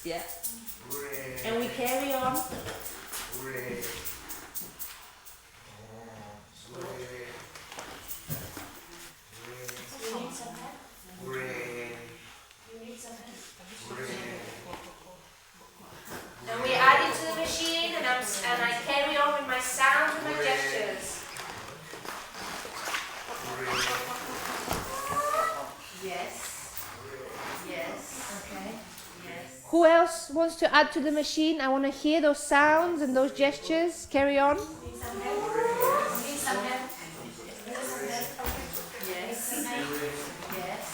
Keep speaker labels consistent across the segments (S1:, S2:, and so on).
S1: Yeah. And we carry on. And we add it to the machine, and I carry on with my sound and my gestures. Yes. Yes. Okay. Yes. Who else wants to add to the machine? I want to hear those sounds and those gestures. Carry on. Need some help? Need some help? Yes. Yes.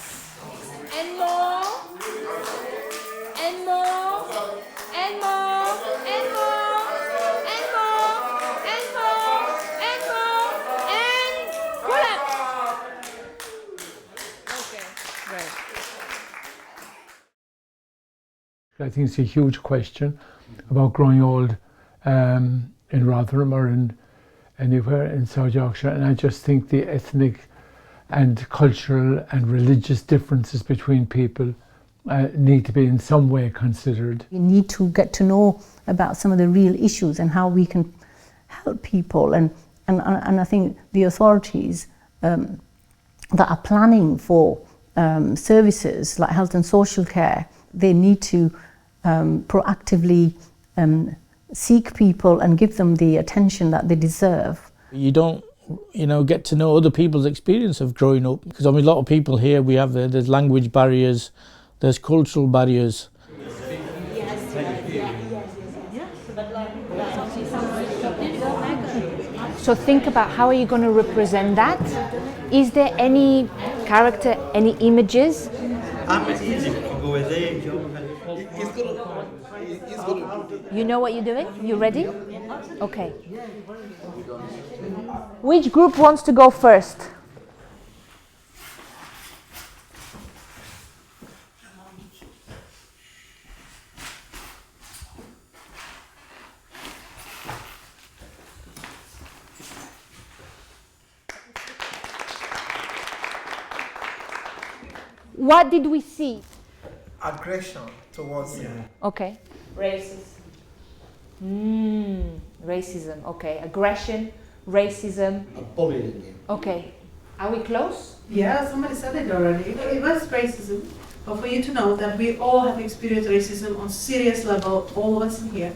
S1: And more. And more. And more. And more. And more. And more. And more. And pull up. Okay. Right.
S2: I think it's a huge question about growing old in Rotherham or in anywhere in South Yorkshire, and I just think the ethnic and cultural and religious differences between people need to be in some way considered.
S3: We need to get to know about some of the real issues and how we can help people, and I think the authorities that are planning for services like health and social care, they need to proactively seek people and give them the attention that they deserve.
S4: You don't, get to know other people's experience of growing up, because a lot of people here, we have there's language barriers, there's cultural barriers.
S1: So think about how are you going to represent that? Is there any character, any images? You know what you're doing? You ready? Okay. Which group wants to go first? What did we see?
S5: Aggression towards him.
S1: Okay. Racism. Racism. Okay. Aggression, racism.
S6: Bullying.
S1: Okay. Are we close?
S7: Yeah, somebody said it already. It was racism. But for you to know that we all have experienced racism on serious level, all of us in here.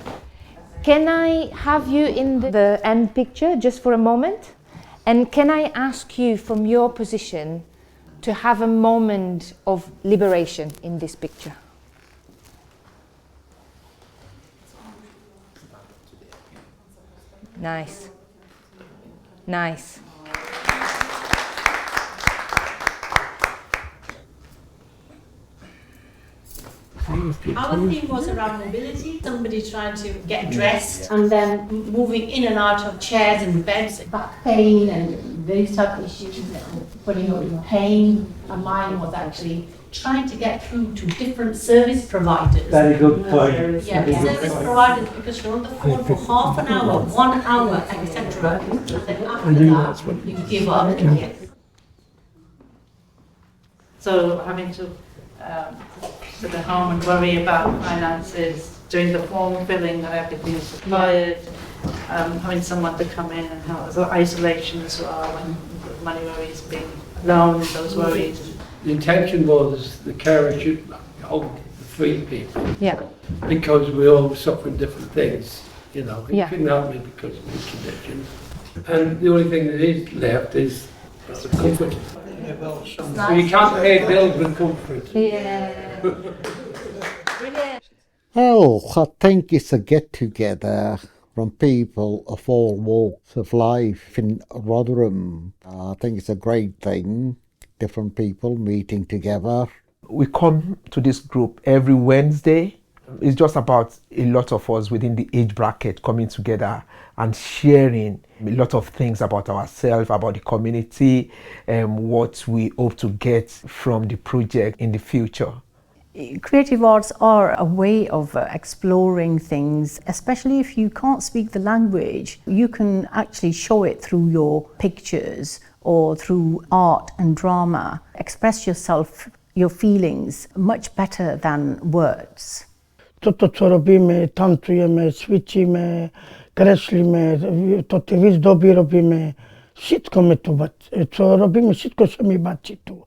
S1: Can I have you in the end picture just for a moment? And can I ask you from your position to have a moment of liberation in this picture? Nice. Nice.
S8: Our theme was around mobility, somebody trying to get dressed and then moving in and out of chairs and beds, back pain and these type of issues, putting up in pain. And mine was actually trying to get through to different service providers.
S6: Very good point.
S8: Yeah, service providers, because you're on the phone for half an hour, 1 hour, etc. Then after that, you give up.
S9: So having to sit at home and worry about finances, doing the form filling that everything is required, having someone to come in and help. So isolation as well, when money worries, being alone, those worries.
S6: The intention was the carer should hold the 3 people.
S1: Yeah.
S6: Because we all suffer different things, He
S1: Yeah.
S6: couldn't help me because of his condition. And the only thing that is left is comfort. So you can't pay bills with comfort.
S1: Yeah. Brilliant.
S10: Oh, I think it's a get-together from people of all walks of life in Rotherham. I think it's a great thing, different people meeting together.
S11: We come to this group every Wednesday. It's just about a lot of us within the age bracket coming together and sharing a lot of things about ourselves, about the community, and what we hope to get from the project in the future.
S3: Creative arts are a way of exploring things, especially if you can't speak the language. You can actually show it through your pictures or through art and drama. Express yourself, your feelings, much better than words.
S12: To, co robimy, tancujemy, ćwiczymy, kreślimy, to wyzdoby robimy. Wszystko my tu, co robimy, wszystko się mi baci tu.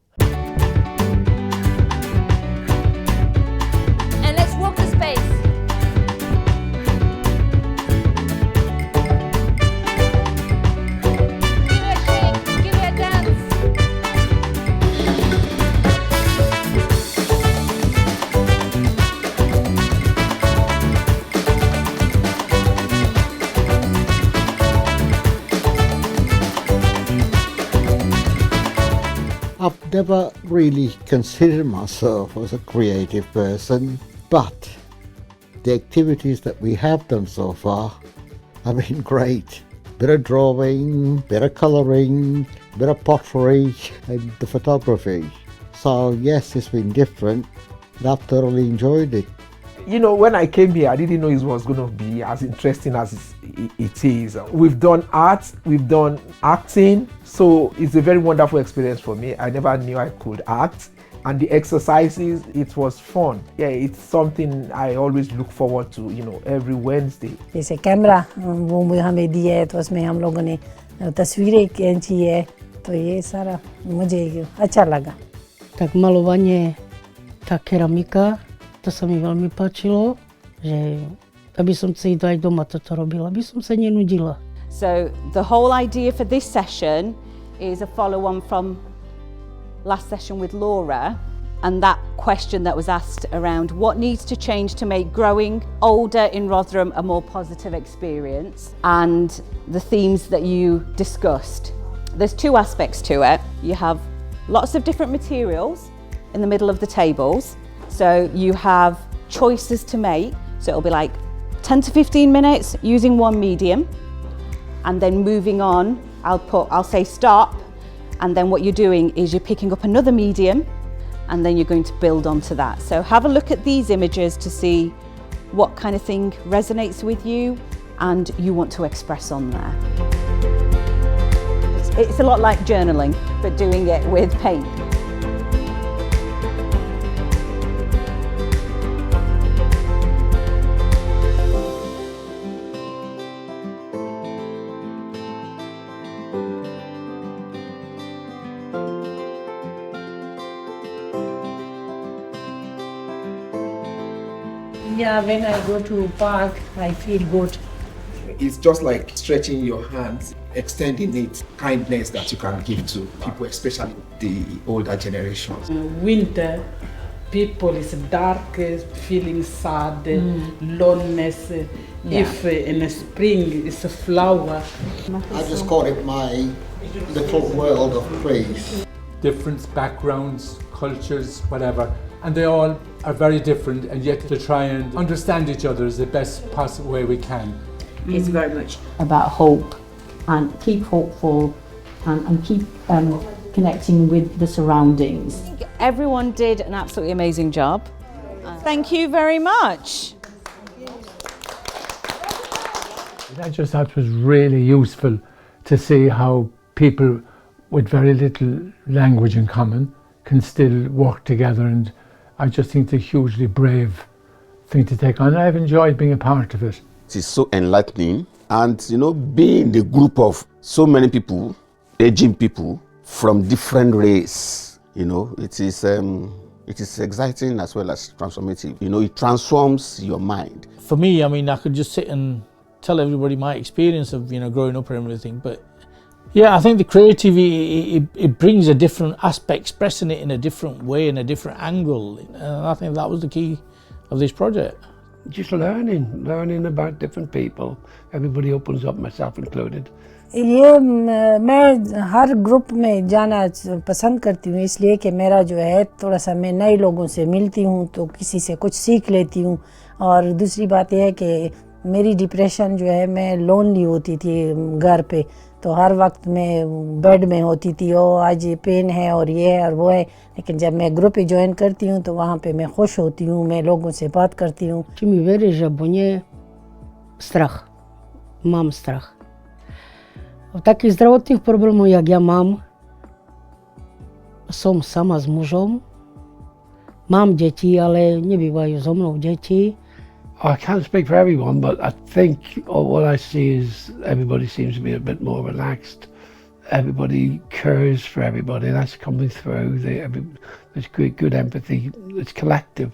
S10: I've never really considered myself as a creative person, but the activities that we have done so far have been great. Bit of drawing, bit of colouring, bit of pottery and the photography. So yes, it's been different, and I've thoroughly enjoyed it.
S11: You know, when I came here, I didn't know it was going to be as interesting as it is. We've done art, we've done acting, so it's a very wonderful experience for me. I never knew I could act, and the exercises, it was fun. Yeah, it's something I always look forward to, you know, every Wednesday.
S12: जैसे camera वो हमें दिया है तो उसमें हम लोगों ने तस्वीरें खींची है, तो ये सारा मुझे अच्छा लगा. Tak malowanie, ta keramika, to sa mi veľmi páčilo, že aby som si aj doma toto robila, aby som sa nenudila.
S13: So the whole idea for this session is a follow-on from last session with Lora, and that question that was asked around what needs to change to make growing older in Rotherham a more positive experience, and the themes that you discussed. There's two aspects to it. You have lots of different materials in the middle of the tables. So you have choices to make. So it'll be like 10 to 15 minutes using one medium, and then moving on, I'll say stop, and then what you're doing is you're picking up another medium, and then you're going to build onto that. So have a look at these images to see what kind of thing resonates with you and you want to express on there. It's a lot like journaling, but doing it with paint.
S12: Yeah, when I go to park, I feel good.
S11: It's just like stretching your hands, extending it, kindness that you can give to people, especially the older generations.
S14: Winter, people is dark, feeling sad, loneliness.
S10: Yeah.
S14: If in the spring it's a flower.
S10: I just call it my little world of praise.
S2: Different backgrounds, cultures, whatever, and they all are very different, and yet to try and understand each other is the best possible way we can.
S8: It's very much about hope, and keep hopeful, and keep connecting with the surroundings.
S13: Everyone did an absolutely amazing job. Thank you very much.
S2: I just thought it was really useful to see how people with very little language in common can still work together, and I just think it's a hugely brave thing to take on. I've enjoyed being a part of it.
S15: It is so enlightening, and you know, being in the group of so many people, aging people from different race, you know, it is exciting as well as transformative. You know, it transforms your mind.
S4: For me, I mean, I could just sit and tell everybody my experience of, you know, growing up and everything, but yeah, I think the creativity, it brings a different aspect, expressing it in a different way, in a different angle, and I think that was the key of this project.
S6: Just learning about different people. Everybody opens up, myself included.
S12: ये मैं हर group में जाना पसंद करती हूँ, इसलिए कि मेरा जो है थोड़ा सा मैं नए लोगों से मिलती हूँ तो किसी से कुछ सीख लेती हूँ, और दूसरी बात यह है कि मेरी डिप्रेशन जो है, मैं लोनली होती थी घर पे, तो हर वक्त मैं बेड में होती थी, ओ आज ये पेन है और ये है और वो है, लेकिन जब मैं ग्रुप ज्वाइन करती हूँ तो वहाँ पे मैं खुश होती हूँ, मैं लोगों से बात करती हूँ.
S14: Czy mi wierzy, bo nie strach. Mam strach. Takich zdrowotnych problemów jak ja mam, są sama z mężem. Mam dzieci, ale nie bywają ze mną dzieci.
S6: I can't speak for everyone, but I think what I see is everybody seems to be a bit more relaxed. Everybody cares for everybody. That's coming through. There's good empathy. It's collective.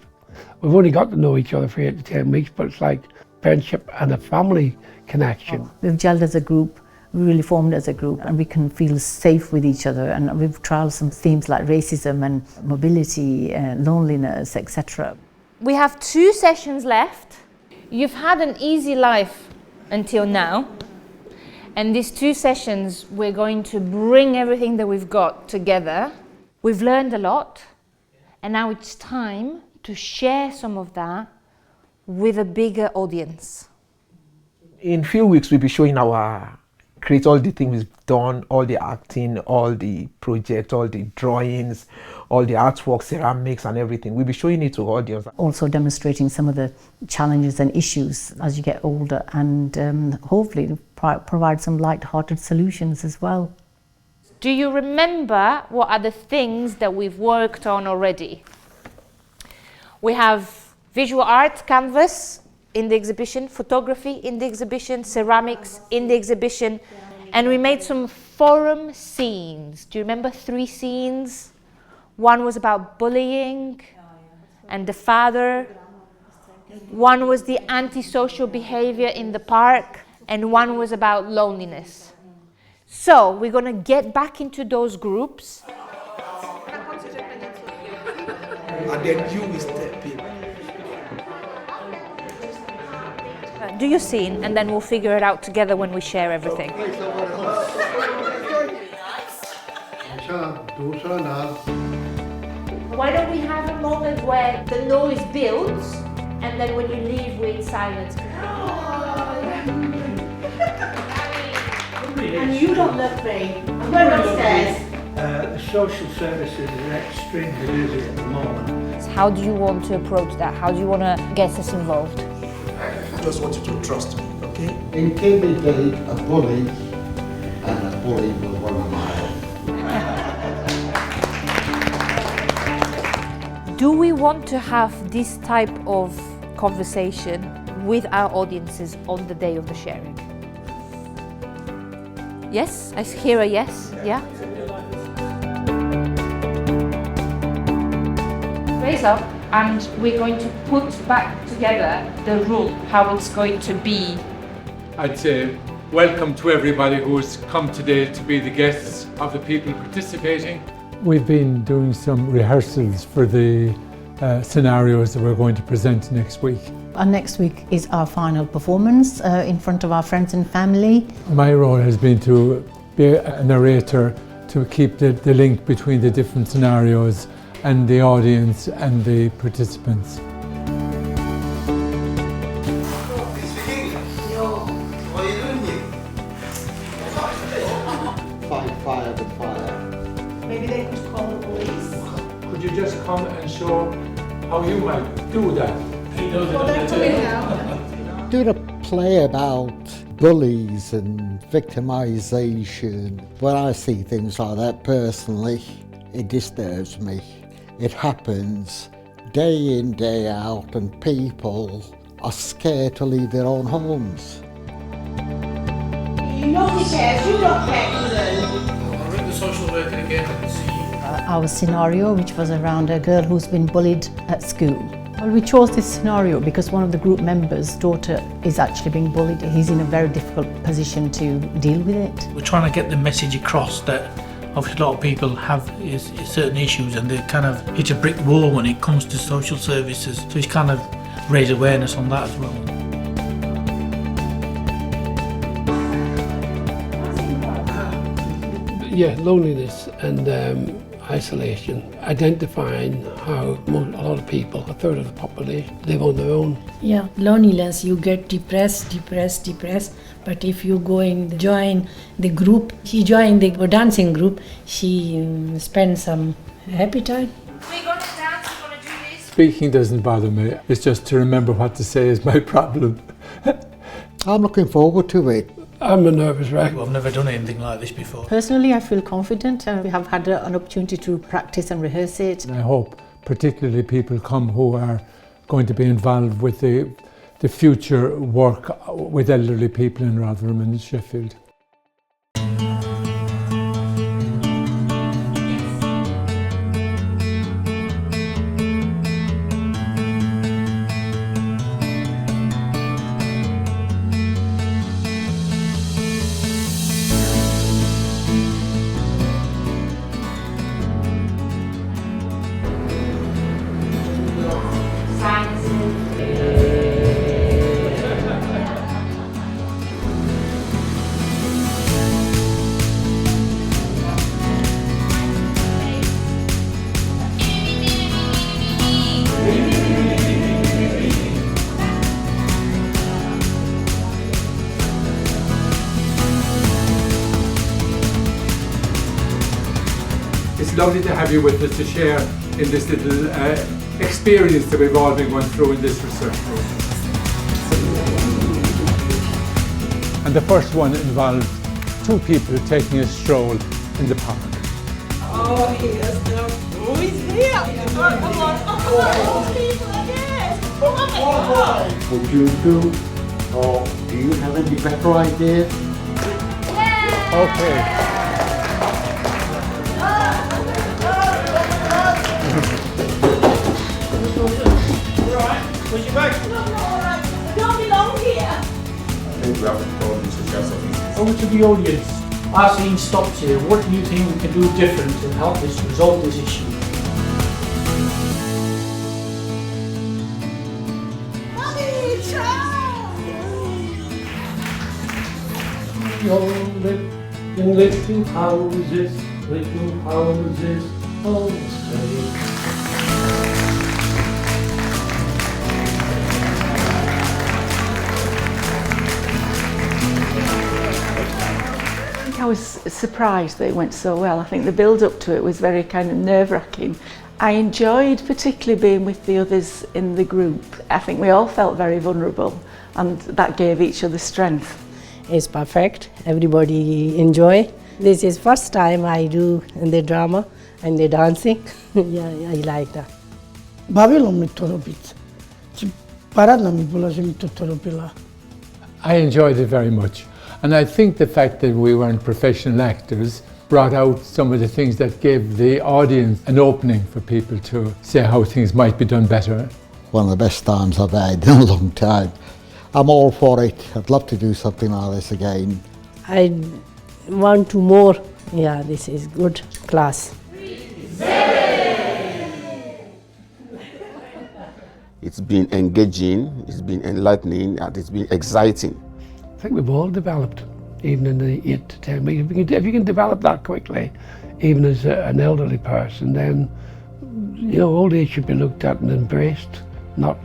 S6: We've only got to know each other for 8 to 10 weeks, but it's like friendship and a family connection.
S3: We've gelled as a group, really formed as a group, and we can feel safe with each other. And we've trialled some themes like racism and mobility, loneliness, etc.
S1: We have 2 sessions left. You've had an easy life until now. And these 2 sessions, we're going to bring everything that we've got together. We've learned a lot. And now it's time to share some of that with a bigger audience.
S11: In a few weeks, we'll be showing create all the things we've done, all the acting, all the projects, all the drawings, all the artwork, ceramics and everything. We'll be showing it to audience.
S3: Also demonstrating some of the challenges and issues as you get older, and hopefully provide some light-hearted solutions as well.
S1: Do you remember what are the things that we've worked on already? We have visual art, canvas in the exhibition, photography in the exhibition, ceramics in the exhibition, and we made some forum scenes. Do you remember 3 scenes? One was about bullying and the father. One was the antisocial behavior in the park, and one was about loneliness. So we're going to get back into those groups.
S5: And then you will step in.
S1: Do your scene, and then we'll figure it out together when we share everything. Why don't we have a moment where the noise builds, and then when you leave with silence.
S8: And you don't look great. I'm going upstairs.
S6: The social services are extremely busy at the moment.
S1: How do you want to approach that? How do you want to get us involved?
S5: I just want you to trust me, okay?
S10: In Kimberley, a bully, and a bully was one of mine.
S1: Do we want to have this type of conversation with our audiences on the day of the sharing? Yes? I hear a yes. Yeah? Raise up, and we're going to put back together the room, how it's going to be.
S2: I'd say welcome to everybody who has come today to be the guests of the people participating. We've been doing some rehearsals for the scenarios that we're going to present next week.
S3: And next week is our final performance in front of our friends and family.
S2: My role has been to be a narrator, to keep the link between the different scenarios and the audience and the participants.
S10: Fire the fire.
S8: Maybe they could call the police.
S2: Could you just come and show how you might do that?
S10: Doing a play about bullies and victimisation. When I see things like that personally, it disturbs me. It happens day in, day out, and people are scared to leave their own homes.
S8: Nobody cares, you don't care either.
S4: I'll ring the social worker again and see.
S3: Our scenario, which was around a girl who's been bullied at school. Well, we chose this scenario because one of the group members' daughter is actually being bullied. He's in a very difficult position to deal with it.
S4: We're trying to get the message across that obviously a lot of people have certain issues and they kind of hit a brick wall when it comes to social services. So it's kind of raise awareness on that as well.
S6: Yeah, loneliness, and isolation, identifying how a lot of people, a third of the population, live on their own.
S12: Yeah, loneliness, you get depressed. But if you join the group, she joined the dancing group, she spends some happy time.
S1: We're going to dance, we're going to do this.
S2: Speaking doesn't bother me. It's just to remember what to say is my problem.
S10: I'm looking forward to it.
S6: I'm a nervous wreck.
S4: I've never done anything like this before.
S3: Personally, I feel confident and we have had an opportunity to practice and rehearse it.
S2: And I hope particularly people come who are going to be involved with the future work with elderly people in Rotherham and Sheffield. It's lovely to have you with us to share in this little experience that we've all been going through in this research process. And the first one involved two people taking a stroll in the park.
S16: Oh, he is there. Oh, he's here. Oh, come on. Oh, people are here. Oh,
S10: Would you do, or do you have any better idea?
S2: Okay.
S16: Push your back. No, alright. We don't belong here.
S5: I think we have to call the social services.
S4: Over to the audience. Our scene stops here. What do you think we can do different to help us resolve this issue?
S16: Mommy, child!
S4: Little houses, all stay.
S17: I was surprised that it went so well. I think the build up to it was very kind of nerve-wracking. I enjoyed particularly being with the others in the group. I think we all felt very vulnerable and that gave each other strength.
S12: It's perfect, everybody enjoy. This is first time I do in the drama and the dancing. Yeah, I like that.
S2: I enjoyed it very much. And I think the fact that we weren't professional actors brought out some of the things that gave the audience an opening for people to say how things might be done better.
S10: One of the best times I've had in a long time. I'm all for it. I'd love to do something like this again.
S12: I want to more. Yeah, this is good class.
S15: It's been engaging, it's been enlightening, and it's been exciting.
S6: I think we've all developed, even in the 8 to 10 weeks. If you can develop that quickly, even as an elderly person, then old age should be looked at and embraced, not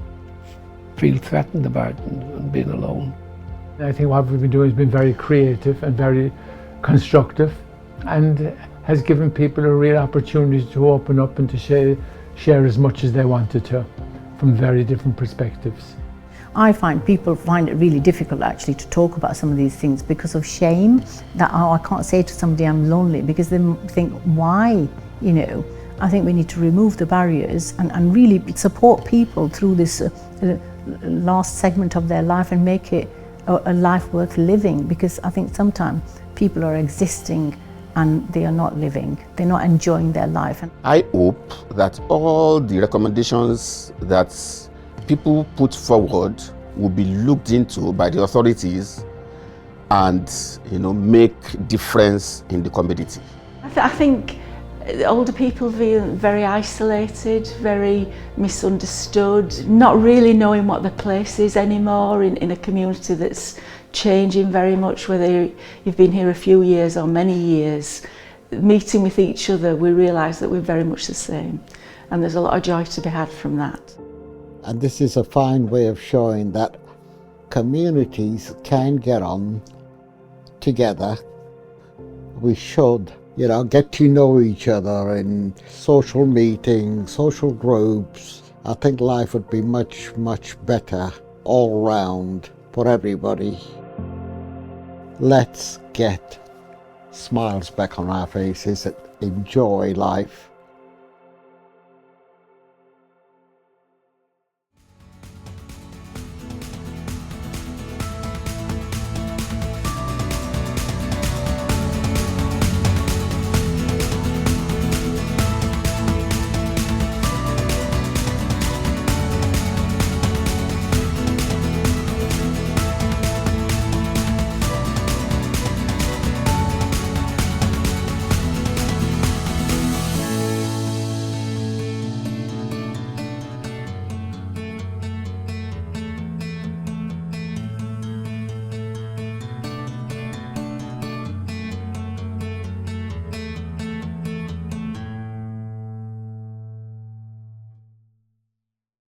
S6: feel threatened about and being alone.
S2: I think what we've been doing has been very creative and very constructive and has given people a real opportunity to open up and to share as much as they wanted to from very different perspectives.
S3: I find people find it really difficult actually to talk about some of these things because of shame, that I can't say to somebody I'm lonely, because they think, why, I think we need to remove the barriers and really support people through this last segment of their life and make it a life worth living, because I think sometimes people are existing and they are not living, they're not enjoying their life.
S15: I hope that all the recommendations that people put forward will be looked into by the authorities and make difference in the community.
S17: I think older people feel very isolated, very misunderstood, not really knowing what their place is anymore in a community that's changing very much, whether you've been here a few years or many years. meeting with each other, we realise that we're very much the same, and there's a lot of joy to be had from that.
S10: And this is a fine way of showing that communities can get on together. We should, get to know each other in social meetings, social groups. I think life would be much, much better all round for everybody. Let's get smiles back on our faces and enjoy life.